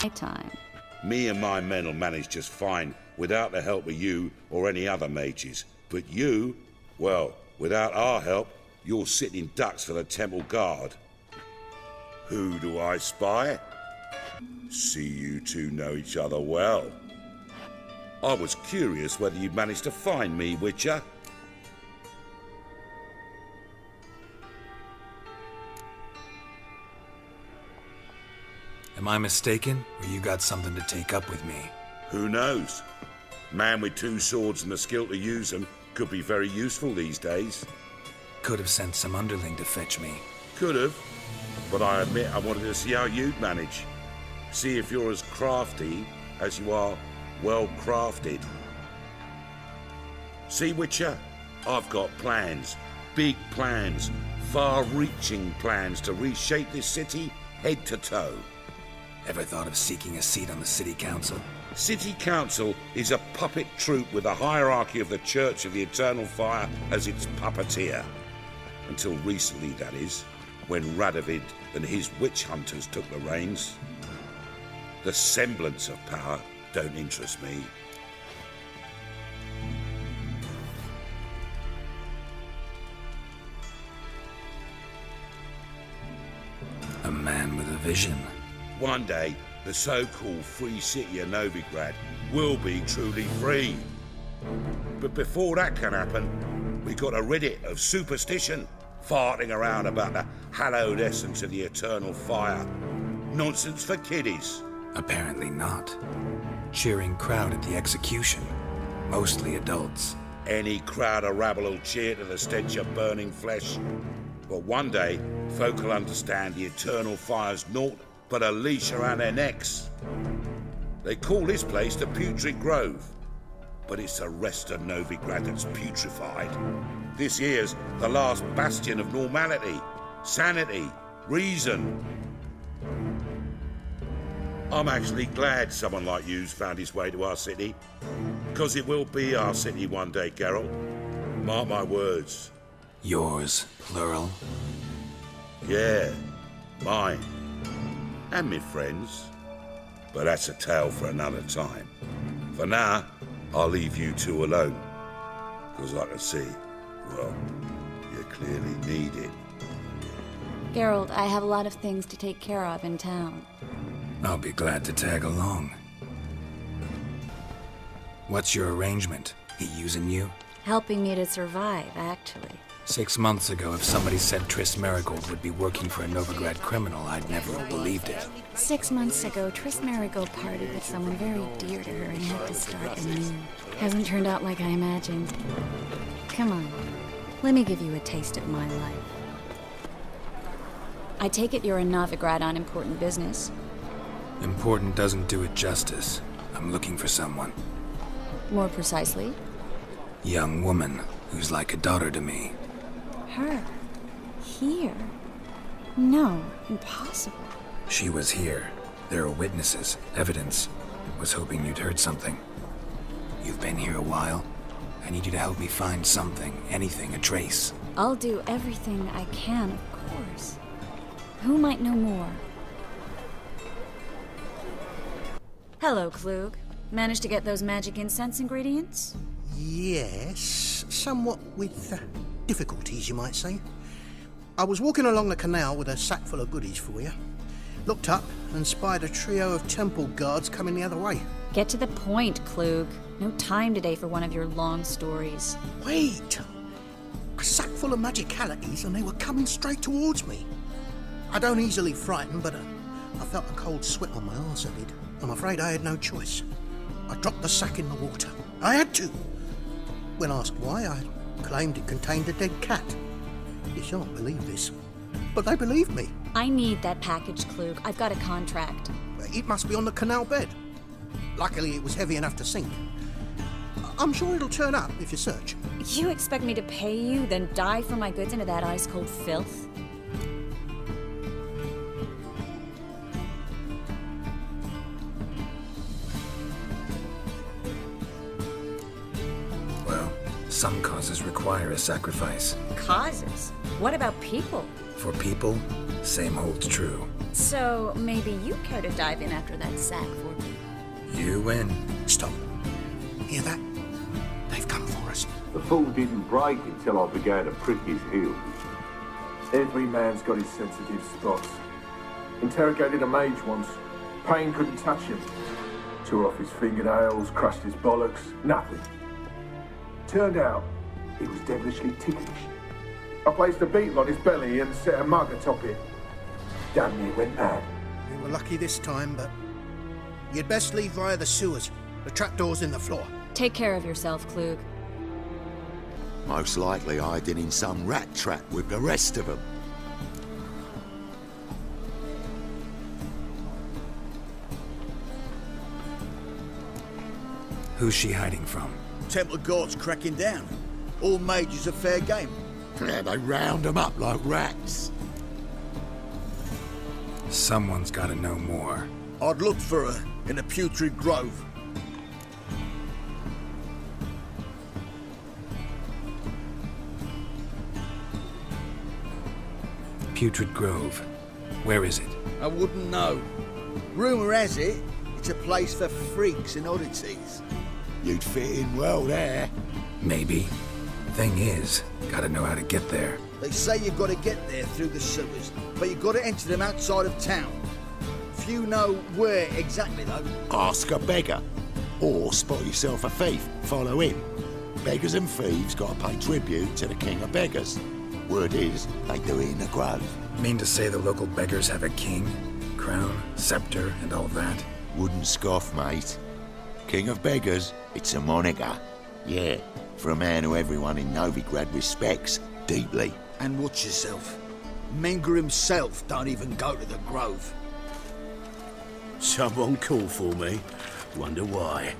My time. Me and my men'll manage just fine without the help of you or any other mages. But you, well, without our help, you're sitting ducks for the temple guard. Who do I spy? See, you two know each other well. I was curious whether you'd managed to find me, Witcher. Am I mistaken, or you got something to take up with me? Who knows? Man with two swords and the skill to use them could be very useful these days. Could have sent some underling to fetch me. Could have, but I admit I wanted to see how you'd manage. See if you're as crafty as you are well-crafted. See, Witcher, I've got plans, big plans, far-reaching plans to reshape this city head to toe. Ever thought of seeking a seat on the city council? City Council is a puppet troupe with a hierarchy of the Church of the Eternal Fire as its puppeteer. Until recently, that is, when Radovid and his witch hunters took the reins. The semblance of power don't interest me. A man with a vision. One day, the so-called free city of Novigrad will be truly free. But before that can happen, we got to rid it of superstition, farting around about the hallowed essence of the eternal fire. Nonsense for kiddies. Apparently not. Cheering crowd at the execution. Mostly adults. Any crowd of rabble will cheer to the stench of burning flesh. But one day, folk will understand the eternal fire's naught but a leash around their necks. They call this place the Putrid Grove, but it's the rest of Novigrad that's putrefied. This here's the last bastion of normality, sanity, reason. I'm actually glad someone like you's found his way to our city, because it will be our city one day, Geralt. Mark my words. Yours, plural. Yeah, mine. And me friends. But that's a tale for another time. For now, I'll leave you two alone. Because I can see, well, you clearly need it. Geralt, I have a lot of things to take care of in town. I'll be glad to tag along. What's your arrangement? He using you? Helping me to survive, actually. 6 months ago, if somebody said Triss Merigold would be working for a Novigrad criminal, I'd never have believed it. 6 months ago, Triss Merigold parted with someone very dear to her and had to start anew. Hasn't turned out like I imagined. Come on, let me give you a taste of my life. I take it you're in Novigrad on important business. Important doesn't do it justice. I'm looking for someone. More precisely? Young woman who's like a daughter to me. Her? Here? No, impossible. She was here. There are witnesses, evidence. Was hoping you'd heard something. You've been here a while. I need you to help me find something, anything, a trace. I'll do everything I can, of course. Who might know more? Hello, Klug. Managed to get those magic incense ingredients? Yes, somewhat with difficulties, you might say. I was walking along the canal with a sack full of goodies for you. Looked up and spied a trio of temple guards coming the other way. Get to the point, Klug. No time today for one of your long stories. Wait! A sack full of magicalities and they were coming straight towards me. I don't easily frighten, but I felt a cold sweat on my arse, I did. I'm afraid I had no choice. I dropped the sack in the water. I had to. When asked why, I claimed it contained a dead cat. You shan't believe this, but they believed me. I need that package, Klug. I've got a contract. It must be on the canal bed. Luckily, it was heavy enough to sink. I'm sure it'll turn up if you search. You expect me to pay you, then dive for my goods into that ice-cold filth? Some causes require a sacrifice. Causes? What about people? For people, same holds true. So maybe you care to dive in after that sack for me? You win. Stop. Hear that? They've come for us. The fall didn't break until I began to prick his heels. Every man's got his sensitive spots. Interrogated a mage once. Pain couldn't touch him. Tore off his fingernails, crushed his bollocks, nothing. Turned out, he was devilishly ticklish. I placed a beetle on his belly and set a mug atop it. Damn near went mad. We were lucky this time, but you'd best leave via the sewers. The trapdoor's in the floor. Take care of yourself, Klug. Most likely hiding in some rat trap with the rest of them. Who's she hiding from? Temple Guard's cracking down. All mages are fair game. Yeah, they round them up like rats. Someone's gotta know more. I'd looked for her in the Putrid Grove. Putrid Grove. Where is it? I wouldn't know. Rumour has it, it's a place for freaks and oddities. You'd fit in well there. Maybe. Thing is, gotta know how to get there. They say you've got to get there through the sewers, but you've got to enter them outside of town. Few know where exactly, though. Ask a beggar. Or spot yourself a thief. Follow him. Beggars and thieves gotta pay tribute to the king of beggars. Word is, they do it in the grove. Mean to say the local beggars have a king, crown, scepter, and all that? Wouldn't scoff, mate. King of beggars, it's a moniker. Yeah, for a man who everyone in Novigrad respects deeply. And watch yourself. Menger himself don't even go to the Grove. Someone called for me. Wonder why.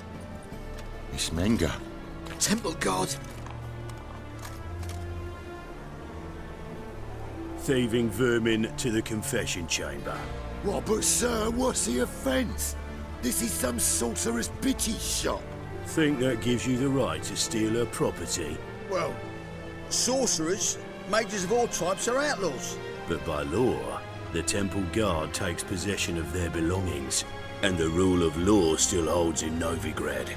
It's Menger. Temple Guard. Thieving vermin to the confession chamber. What, but sir, what's the offence? This is some sorcerer's bitch's shop. Think that gives you the right to steal her property? Well, sorcerers, mages of all types are outlaws. But by law, the Temple Guard takes possession of their belongings, and the rule of law still holds in Novigrad.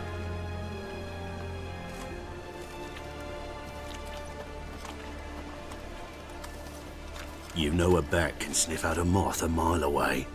You know a bat can sniff out a moth a mile away.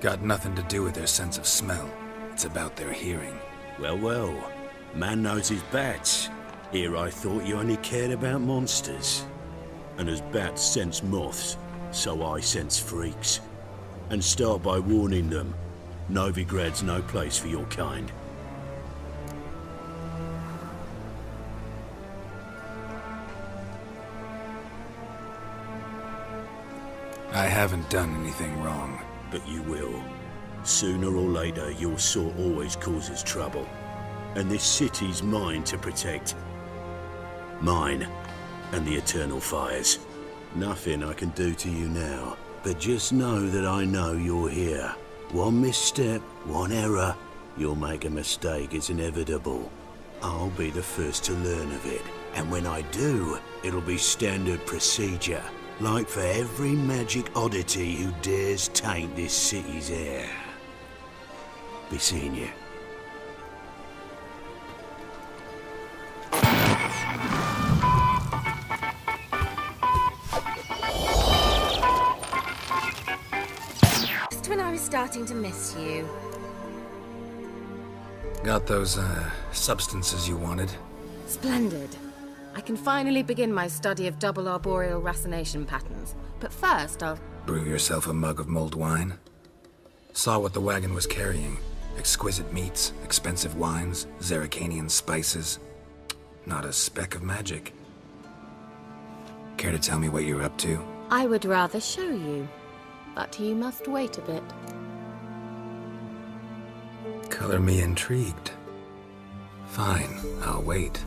Got nothing to do with their sense of smell. It's about their hearing. Well, well. Man knows his bats. Here I thought you only cared about monsters. And as bats sense moths, so I sense freaks. And start by warning them, Novigrad's no place for your kind. I haven't done anything wrong. But you will. Sooner or later, your sort always causes trouble. And this city's mine to protect. Mine and the eternal fires. Nothing I can do to you now, but just know that I know you're here. One misstep, one error, you'll make a mistake, it's inevitable. I'll be the first to learn of it, and when I do, it'll be standard procedure, like for every magic oddity who dares taint this city's air. Be seeing you. Just when I was starting to miss you. Got those, substances you wanted? Splendid. I can finally begin my study of double arboreal racination patterns. But first, I'll... Brew yourself a mug of mulled wine? Saw what the wagon was carrying. Exquisite meats, expensive wines, Zerrikanian spices. Not a speck of magic. Care to tell me what you're up to? I would rather show you. But you must wait a bit. Color me intrigued. Fine, I'll wait.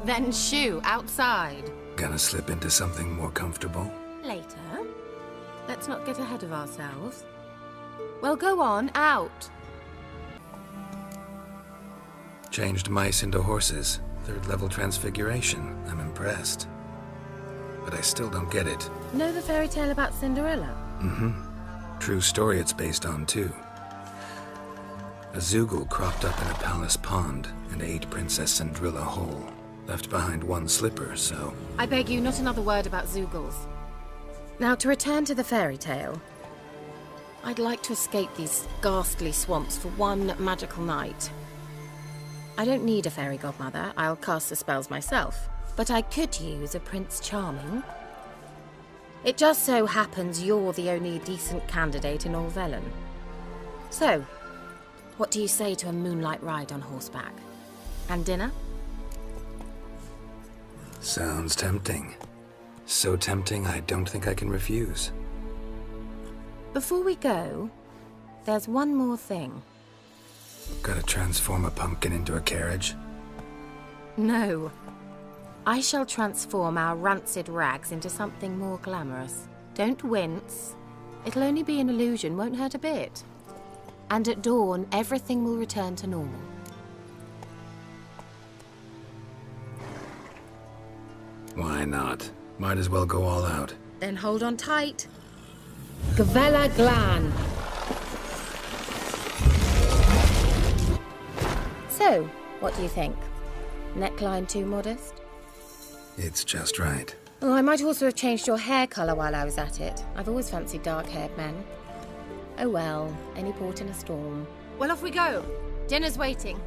Then shoo, outside. Gonna slip into something more comfortable? Later. Let's not get ahead of ourselves. Well, go on, out. Changed mice into horses. 3rd level transfiguration. I'm impressed. But I still don't get it. Know the fairy tale about Cinderella? Mm-hmm. True story it's based on, too. A Zoogle cropped up in a palace pond and ate Princess Cinderella whole. Left behind one slipper, so... I beg you, not another word about Zoogles. Now, to return to the fairy tale. I'd like to escape these ghastly swamps for one magical night. I don't need a fairy godmother. I'll cast the spells myself. But I could use a Prince Charming. It just so happens you're the only decent candidate in all Velen. So, what do you say to a moonlight ride on horseback? And dinner? Sounds tempting. So tempting, I don't think I can refuse. Before we go, there's one more thing. Gotta transform a pumpkin into a carriage? No. I shall transform our rancid rags into something more glamorous. Don't wince. It'll only be an illusion, won't hurt a bit. And at dawn, everything will return to normal. Why not? Might as well go all out. Then hold on tight. Gavella Glan. So, what do you think? Neckline too modest? It's just right. Oh, I might also have changed your hair colour while I was at it. I've always fancied dark-haired men. Oh well, any port in a storm. Well, off we go. Dinner's waiting.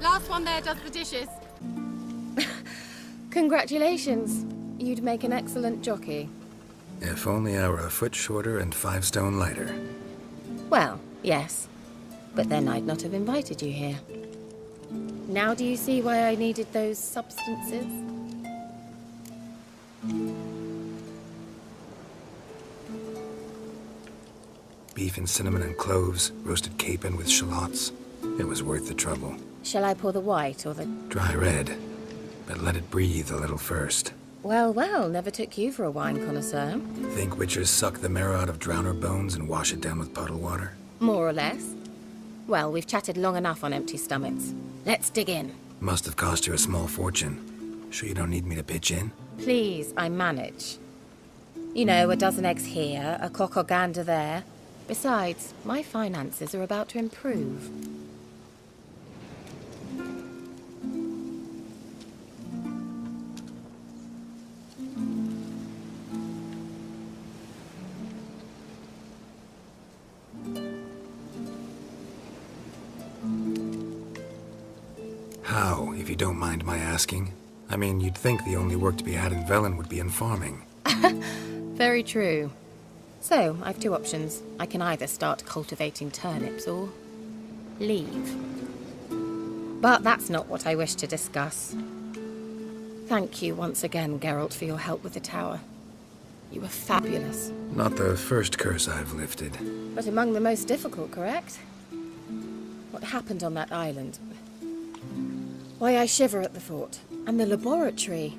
Last one there does the dishes. Congratulations. You'd make an excellent jockey. If only I were a foot shorter and 5 stone lighter. Well, yes. But then I'd not have invited you here. Now do you see why I needed those substances? Beef and cinnamon and cloves, roasted capon with shallots. It was worth the trouble. Shall I pour the white or the... Dry red, but let it breathe a little first. Well, well, never took you for a wine connoisseur. Think witchers suck the marrow out of drowner bones and wash it down with puddle water? More or less. Well, we've chatted long enough on empty stomachs. Let's dig in. Must have cost you a small fortune. Sure you don't need me to pitch in? Please, I manage. You know, a dozen eggs here, a cock or gander there. Besides, my finances are about to improve. How, if you don't mind my asking? I mean, you'd think the only work to be had in Velen would be in farming. Very true. So, I've 2 options. I can either start cultivating turnips or leave. But that's not what I wish to discuss. Thank you once again, Geralt, for your help with the tower. You were fabulous. Not the first curse I've lifted. But among the most difficult, correct? What happened on that island? Why, I shiver at the thought. And the laboratory.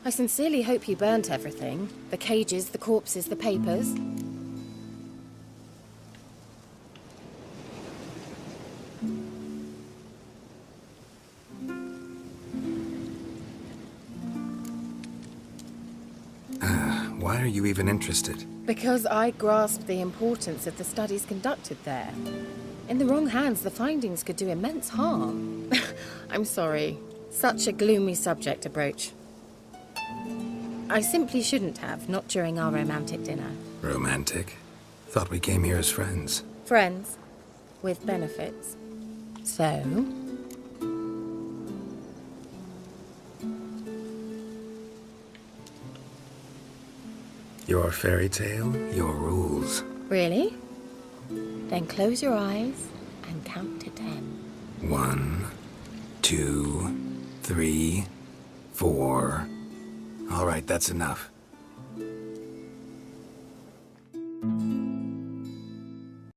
I sincerely hope you burnt everything. The cages, the corpses, the papers. Why are you even interested? Because I grasped the importance of the studies conducted there. In the wrong hands, the findings could do immense harm. I'm sorry. Such a gloomy subject to broach. I simply shouldn't have, not during our romantic dinner. Romantic? Thought we came here as friends. Friends. With benefits. So... Your fairy tale, your rules. Really? Then close your eyes and count to 10. 1, 2, 3, 4. All right, that's enough.